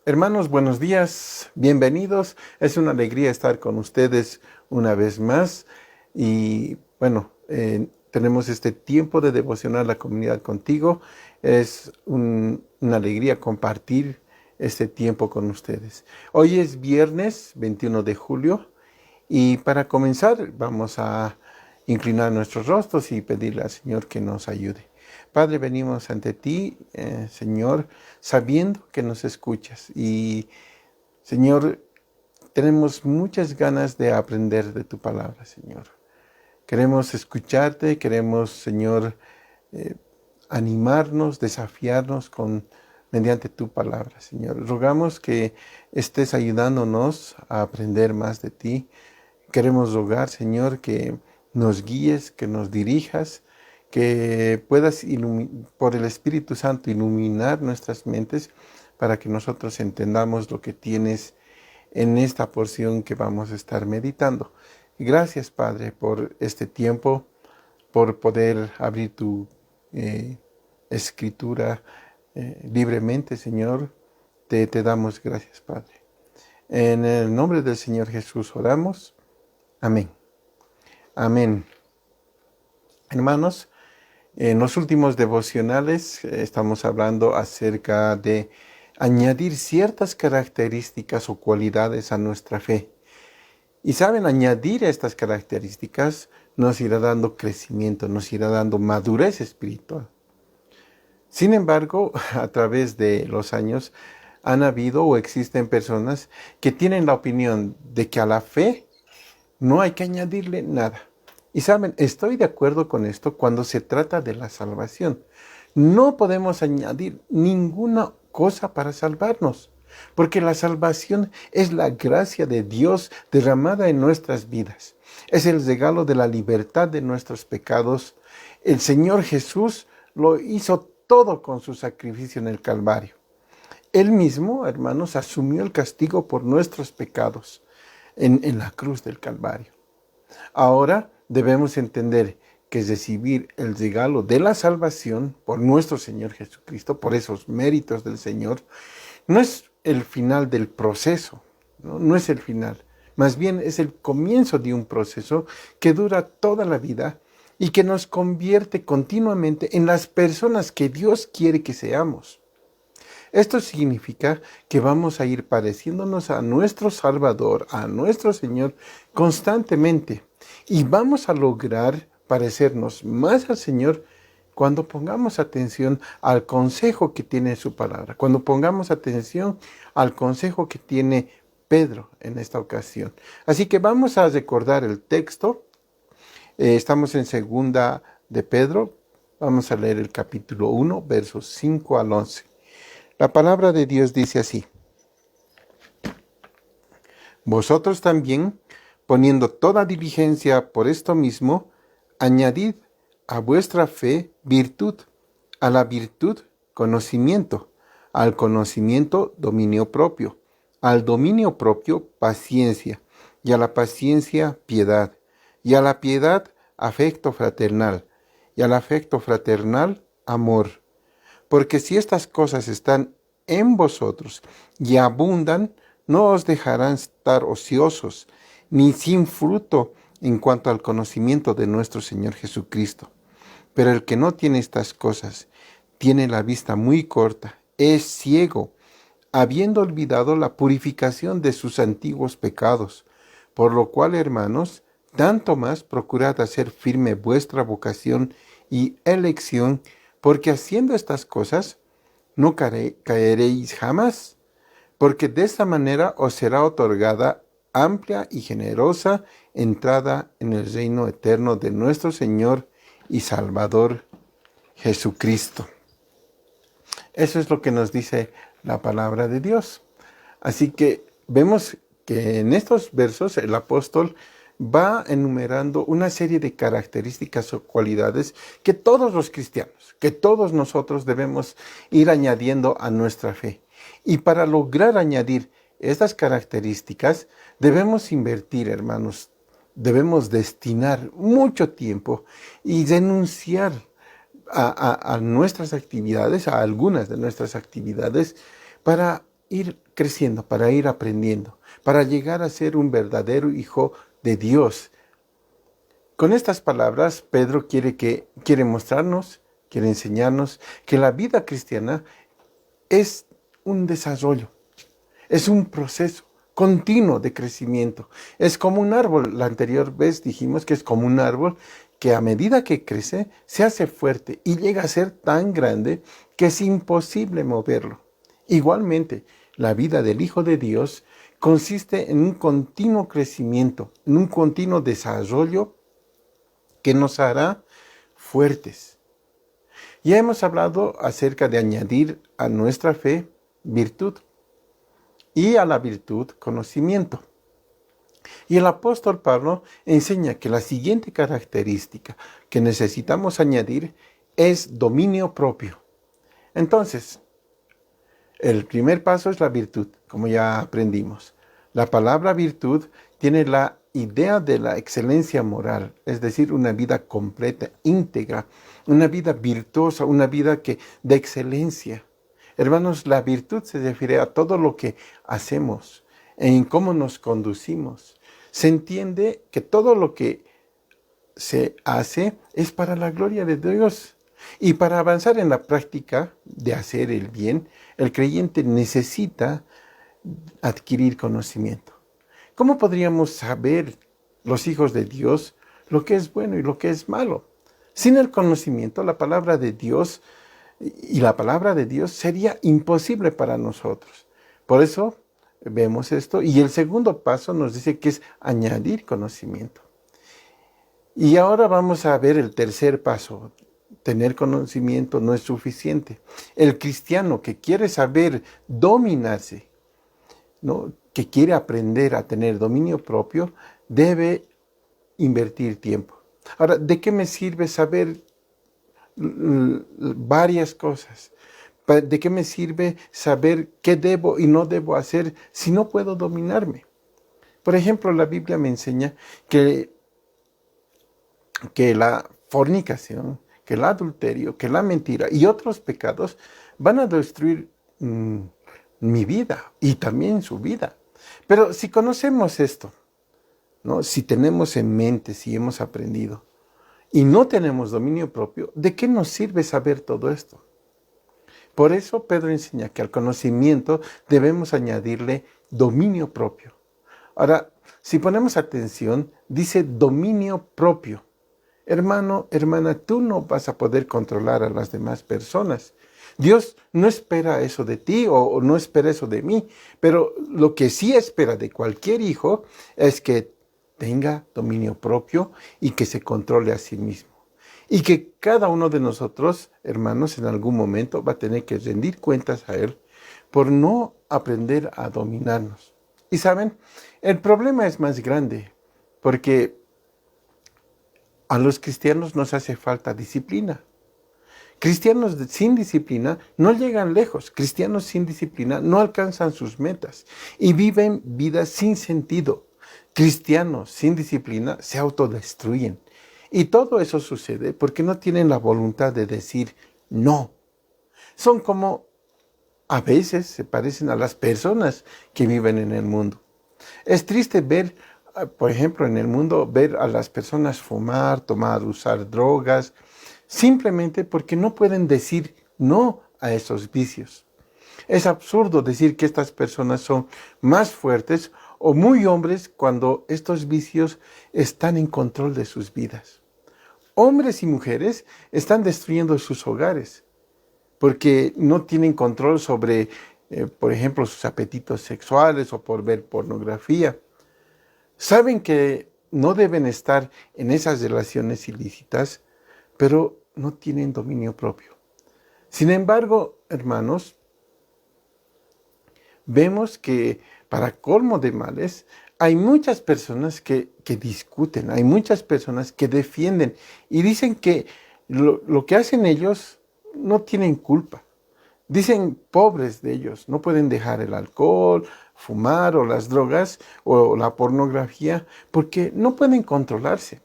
Hermanos, buenos días, bienvenidos. Es una alegría estar con ustedes una vez más. Y bueno, tenemos este tiempo de devocionar la comunidad contigo. Es una alegría compartir este tiempo con ustedes. Hoy es viernes 21 de julio y para comenzar vamos a inclinar nuestros rostros y pedirle al Señor que nos ayude. Padre, venimos ante ti, Señor, sabiendo que nos escuchas. Y, Señor, tenemos muchas ganas de aprender de tu palabra, Señor. Queremos escucharte, queremos, Señor, eh, animarnos, desafiarnos mediante tu palabra, Señor. Rogamos que estés ayudándonos a aprender más de ti. Queremos rogar, Señor, que nos guíes, que nos dirijas, que puedas por el Espíritu Santo iluminar nuestras mentes para que nosotros entendamos lo que tienes en esta porción que vamos a estar meditando. Gracias, Padre, por este tiempo, por poder abrir tu escritura libremente, Señor. Te damos gracias, Padre. En el nombre del Señor Jesús oramos. Amén. Amén. Hermanos, en los últimos devocionales estamos hablando acerca de añadir ciertas características o cualidades a nuestra fe. Y saben, añadir estas características nos irá dando crecimiento, nos irá dando madurez espiritual. Sin embargo, a través de los años han habido o existen personas que tienen la opinión de que a la fe no hay que añadirle nada. Y saben, estoy de acuerdo con esto cuando se trata de la salvación. No podemos añadir ninguna cosa para salvarnos, porque la salvación es la gracia de Dios derramada en nuestras vidas. Es el regalo de la libertad de nuestros pecados. El Señor Jesús lo hizo todo con su sacrificio en el Calvario. Él mismo, hermanos, asumió el castigo por nuestros pecados en la cruz del Calvario. Ahora debemos entender que recibir el regalo de la salvación por nuestro Señor Jesucristo, por esos méritos del Señor, no es el final del proceso, no es el final. Más bien es el comienzo de un proceso que dura toda la vida y que nos convierte continuamente en las personas que Dios quiere que seamos. Esto significa que vamos a ir pareciéndonos a nuestro Salvador, a nuestro Señor, constantemente. Y vamos a lograr parecernos más al Señor cuando pongamos atención al consejo que tiene su palabra, cuando pongamos atención al consejo que tiene Pedro en esta ocasión. Así que vamos a recordar el texto. Estamos en segunda de Pedro. Vamos a leer el capítulo 1, versos 5 al 11. La palabra de Dios dice así: Vosotros también, poniendo toda diligencia por esto mismo, añadid a vuestra fe virtud, a la virtud conocimiento, al conocimiento dominio propio, al dominio propio paciencia, y a la paciencia piedad, y a la piedad afecto fraternal, y al afecto fraternal amor. Porque si estas cosas están en vosotros y abundan, no os dejarán estar ociosos, ni sin fruto en cuanto al conocimiento de nuestro Señor Jesucristo. Pero el que no tiene estas cosas, tiene la vista muy corta, es ciego, habiendo olvidado la purificación de sus antiguos pecados. Por lo cual, hermanos, tanto más procurad hacer firme vuestra vocación y elección, porque haciendo estas cosas no caeréis jamás, porque de esta manera os será otorgada amplia y generosa entrada en el reino eterno de nuestro Señor y Salvador Jesucristo. Eso es lo que nos dice la palabra de Dios. Así que vemos que en estos versos el apóstol va enumerando una serie de características o cualidades que todos los cristianos, que todos nosotros debemos ir añadiendo a nuestra fe. Y para lograr añadir estas características, debemos invertir, hermanos, debemos destinar mucho tiempo y renunciar a nuestras actividades, a algunas de nuestras actividades, para ir creciendo, para ir aprendiendo, para llegar a ser un verdadero hijo de Dios. Con estas palabras, Pedro quiere mostrarnos, quiere enseñarnos que la vida cristiana es un desarrollo, es un proceso continuo de crecimiento. Es como un árbol. La anterior vez dijimos que es como un árbol que a medida que crece se hace fuerte y llega a ser tan grande que es imposible moverlo. Igualmente, la vida del Hijo de Dios consiste en un continuo crecimiento, en un continuo desarrollo que nos hará fuertes. Ya hemos hablado acerca de añadir a nuestra fe virtud y a la virtud conocimiento. Y el apóstol Pablo enseña que la siguiente característica que necesitamos añadir es dominio propio. Entonces, el primer paso es la virtud, como ya aprendimos. La palabra virtud tiene la idea de la excelencia moral, es decir, una vida completa, íntegra, una vida virtuosa, una vida de excelencia. Hermanos, la virtud se refiere a todo lo que hacemos, en cómo nos conducimos. Se entiende que todo lo que se hace es para la gloria de Dios. Y para avanzar en la práctica de hacer el bien, el creyente necesita adquirir conocimiento. ¿Cómo podríamos saber, los hijos de Dios, lo que es bueno y lo que es malo? Sin el conocimiento, la palabra de Dios sería imposible para nosotros. Por eso vemos esto. Y el segundo paso nos dice que es añadir conocimiento. Y ahora vamos a ver el tercer paso. Tener conocimiento no es suficiente. El cristiano que quiere saber dominarse, ¿no?, que quiere aprender a tener dominio propio, debe invertir tiempo. Ahora, ¿de qué me sirve saber varias cosas? ¿De qué me sirve saber qué debo y no debo hacer si no puedo dominarme? Por ejemplo, la Biblia me enseña que la fornicación, que el adulterio, que la mentira y otros pecados van a destruir mi vida y también su vida. Pero si conocemos esto, ¿no?, si tenemos en mente, si hemos aprendido y no tenemos dominio propio, ¿de qué nos sirve saber todo esto? Por eso Pedro enseña que al conocimiento debemos añadirle dominio propio. Ahora, si ponemos atención, dice dominio propio. Hermano, hermana, tú no vas a poder controlar a las demás personas. Dios no espera eso de ti o no espera eso de mí, pero lo que sí espera de cualquier hijo es que tenga dominio propio y que se controle a sí mismo. Y que cada uno de nosotros, hermanos, en algún momento va a tener que rendir cuentas a Él por no aprender a dominarnos. Y saben, el problema es más grande porque a los cristianos nos hace falta disciplina. Cristianos sin disciplina no llegan lejos. Cristianos sin disciplina no alcanzan sus metas y viven vidas sin sentido. Cristianos sin disciplina se autodestruyen. Y todo eso sucede porque no tienen la voluntad de decir no. Son como, a veces se parecen a las personas que viven en el mundo. Es triste ver, por ejemplo, en el mundo, ver a las personas fumar, tomar, usar drogas, simplemente porque no pueden decir no a esos vicios. Es absurdo decir que estas personas son más fuertes o muy hombres cuando estos vicios están en control de sus vidas. Hombres y mujeres están destruyendo sus hogares porque no tienen control sobre, por ejemplo, sus apetitos sexuales o por ver pornografía. Saben que no deben estar en esas relaciones ilícitas, pero no tienen dominio propio. Sin embargo, hermanos, vemos que para colmo de males, hay muchas personas que discuten, hay muchas personas que defienden y dicen que lo que hacen ellos no tienen culpa. Dicen pobres de ellos, no pueden dejar el alcohol, fumar o las drogas o la pornografía porque no pueden controlarse.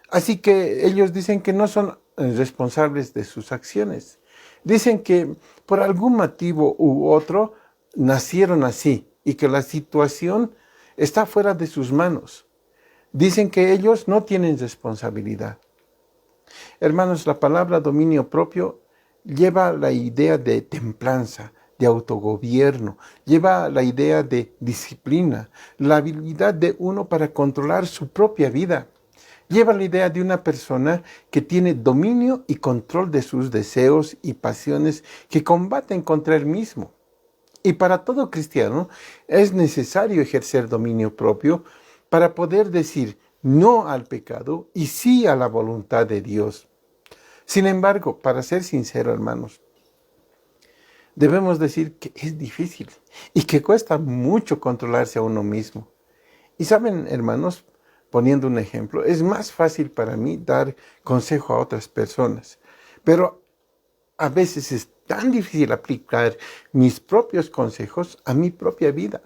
Así que ellos dicen que no son responsables de sus acciones. Dicen que por algún motivo u otro nacieron así y que la situación está fuera de sus manos. Dicen que ellos no tienen responsabilidad. Hermanos, la palabra dominio propio lleva la idea de templanza, de autogobierno, lleva la idea de disciplina, la habilidad de uno para controlar su propia vida. Lleva la idea de una persona que tiene dominio y control de sus deseos y pasiones que combaten contra él mismo. Y para todo cristiano es necesario ejercer dominio propio para poder decir no al pecado y sí a la voluntad de Dios. Sin embargo, para ser sincero, hermanos, debemos decir que es difícil y que cuesta mucho controlarse a uno mismo. Y saben, hermanos, poniendo un ejemplo, es más fácil para mí dar consejo a otras personas, pero a veces es tan difícil aplicar mis propios consejos a mi propia vida.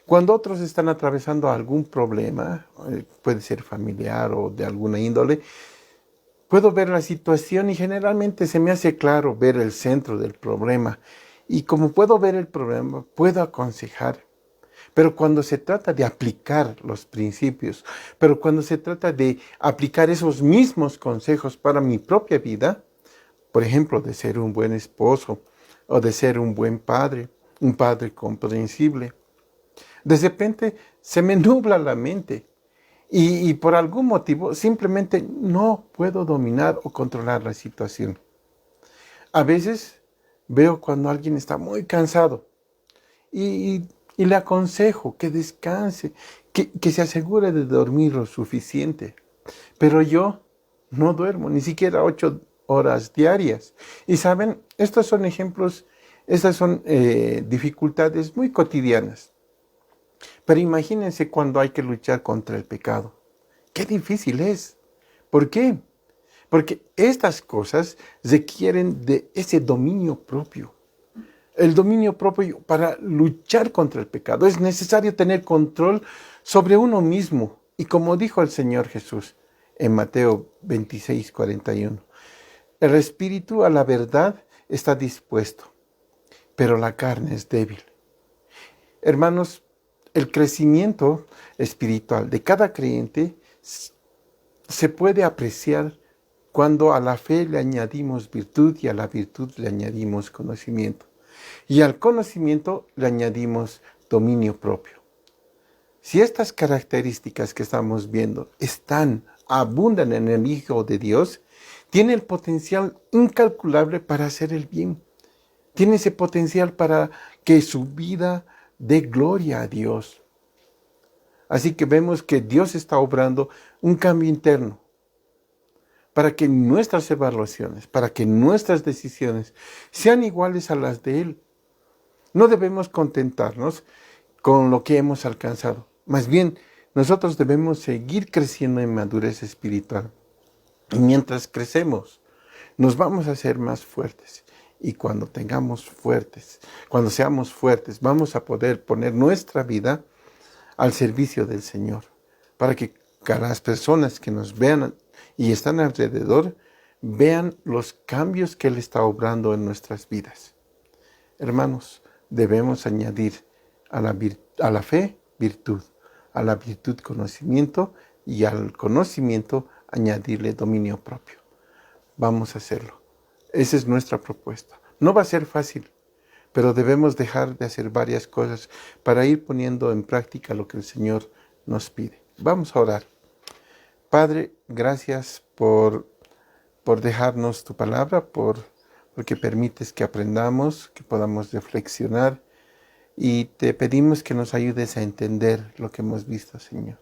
Cuando otros están atravesando algún problema, puede ser familiar o de alguna índole, puedo ver la situación y generalmente se me hace claro ver el centro del problema. Y como puedo ver el problema, puedo aconsejar. Pero cuando se trata de aplicar los principios, pero cuando se trata de aplicar esos mismos consejos para mi propia vida, por ejemplo, de ser un buen esposo o de ser un buen padre, un padre comprensible, de repente se me nubla la mente y por algún motivo simplemente no puedo dominar o controlar la situación. A veces veo cuando alguien está muy cansado y le aconsejo que descanse, que se asegure de dormir lo suficiente. Pero yo no duermo, ni siquiera 8 horas diarias. Y saben, estos son ejemplos, estas son dificultades muy cotidianas. Pero imagínense cuando hay que luchar contra el pecado. Qué difícil es. ¿Por qué? Porque estas cosas requieren de ese dominio propio. El dominio propio para luchar contra el pecado. Es necesario tener control sobre uno mismo. Y como dijo el Señor Jesús en Mateo 26:41, el espíritu a la verdad está dispuesto, pero la carne es débil. Hermanos, el crecimiento espiritual de cada creyente se puede apreciar cuando a la fe le añadimos virtud y a la virtud le añadimos conocimiento. Y al conocimiento le añadimos dominio propio. Si estas características que estamos viendo abundan en el Hijo de Dios, tiene el potencial incalculable para hacer el bien. Tiene ese potencial para que su vida dé gloria a Dios. Así que vemos que Dios está obrando un cambio interno para que nuestras evaluaciones, para que nuestras decisiones sean iguales a las de Él. No debemos contentarnos con lo que hemos alcanzado. Más bien, nosotros debemos seguir creciendo en madurez espiritual. Y mientras crecemos, nos vamos a hacer más fuertes. Y cuando seamos fuertes, vamos a poder poner nuestra vida al servicio del Señor. Para que las personas que nos vean y están alrededor, vean los cambios que Él está obrando en nuestras vidas. Hermanos, debemos añadir a la fe virtud, a la virtud conocimiento y al conocimiento añadirle dominio propio. Vamos a hacerlo. Esa es nuestra propuesta. No va a ser fácil, pero debemos dejar de hacer varias cosas para ir poniendo en práctica lo que el Señor nos pide. Vamos a orar. Padre, gracias por dejarnos tu palabra, porque permites que aprendamos, que podamos reflexionar y te pedimos que nos ayudes a entender lo que hemos visto, Señor.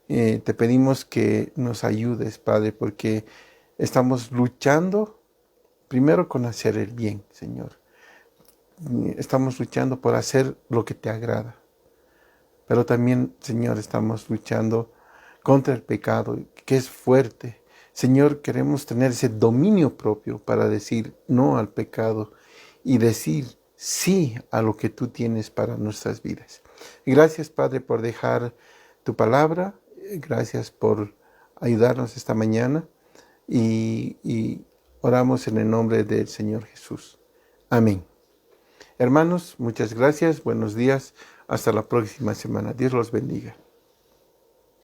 Te pedimos que nos ayudes, Padre, porque estamos luchando primero con hacer el bien, Señor. Estamos luchando por hacer lo que te agrada. Pero también, Señor, estamos luchando contra el pecado, que es fuerte. Señor, queremos tener ese dominio propio para decir no al pecado y decir sí a lo que tú tienes para nuestras vidas. Gracias, Padre, por dejar tu palabra. Gracias por ayudarnos esta mañana y oramos en el nombre del Señor Jesús. Amén. Hermanos, muchas gracias, buenos días, hasta la próxima semana. Dios los bendiga.